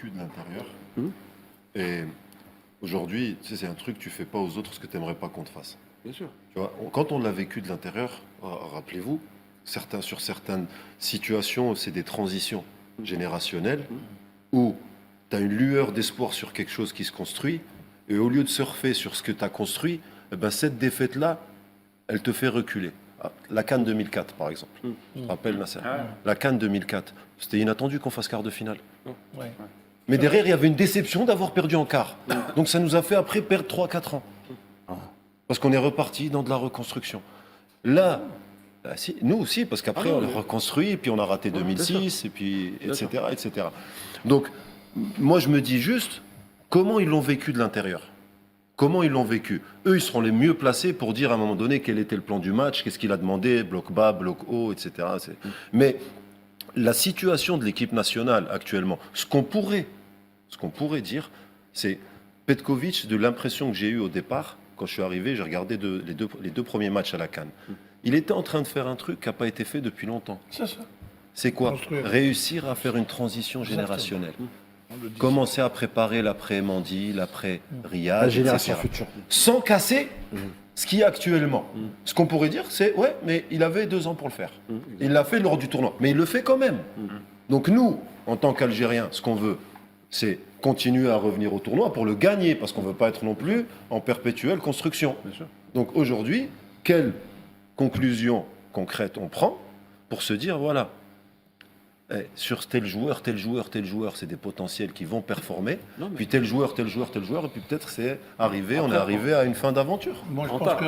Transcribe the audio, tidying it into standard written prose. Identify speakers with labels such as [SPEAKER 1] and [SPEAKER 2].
[SPEAKER 1] vécu de l'intérieur. Et aujourd'hui, tu sais, c'est un truc que tu fais pas aux autres ce que tu n'aimerais pas qu'on te fasse.
[SPEAKER 2] Bien sûr.
[SPEAKER 1] Tu vois, quand on l'a vécu de l'intérieur, rappelez-vous, sur certaines situations, c'est des transitions générationnelles où tu as une lueur d'espoir sur quelque chose qui se construit, et au lieu de surfer sur ce que tu as construit, eh ben, cette défaite-là, elle te fait reculer. La CAN 2004, par exemple. Je te rappelle, Nasser. La CAN 2004, c'était inattendu qu'on fasse quart de finale.
[SPEAKER 3] Ouais.
[SPEAKER 1] Mais derrière, il y avait une déception d'avoir perdu en quart. Donc ça nous a fait après perdre 3-4 ans. Parce qu'on est reparti dans de la reconstruction. Là, si, nous aussi, parce qu'après on a reconstruit, puis on a raté 2006, et puis etc., etc. Donc, moi je me dis juste, comment ils l'ont vécu de l'intérieur? Comment ils l'ont vécu? Eux, ils seront les mieux placés pour dire à un moment donné quel était le plan du match, qu'est-ce qu'il a demandé, bloc bas, bloc haut, etc. Mais la situation de l'équipe nationale actuellement, ce qu'on pourrait dire, c'est Petkovic, de l'impression que j'ai eue au départ, quand je suis arrivé, j'ai regardé les deux premiers matchs à la CAN. Il était en train de faire un truc qui n'a pas été fait depuis longtemps.
[SPEAKER 3] C'est ça.
[SPEAKER 1] C'est quoi?
[SPEAKER 3] Construire.
[SPEAKER 1] Réussir à faire une transition générationnelle. Commencer à préparer l'après-Mandi, l'après-Riyad,
[SPEAKER 4] La génération
[SPEAKER 1] etc.
[SPEAKER 4] future.
[SPEAKER 1] Sans casser ce qu'il y a actuellement. Ce qu'on pourrait dire, c'est, ouais, mais il avait 2 ans pour le faire. Il l'a fait lors du tournoi, mais il le fait quand même. Donc nous, en tant qu'Algériens, ce qu'on veut, c'est continuer à revenir au tournoi pour le gagner, parce qu'on ne veut pas être non plus en perpétuelle construction. Donc aujourd'hui, quelle conclusion concrète on prend pour se dire, voilà, sur tel joueur, c'est des potentiels qui vont performer, puis tel joueur, et puis peut-être on est arrivé à une fin d'aventure.
[SPEAKER 3] Moi, je
[SPEAKER 2] En
[SPEAKER 3] pense
[SPEAKER 2] tas.
[SPEAKER 3] que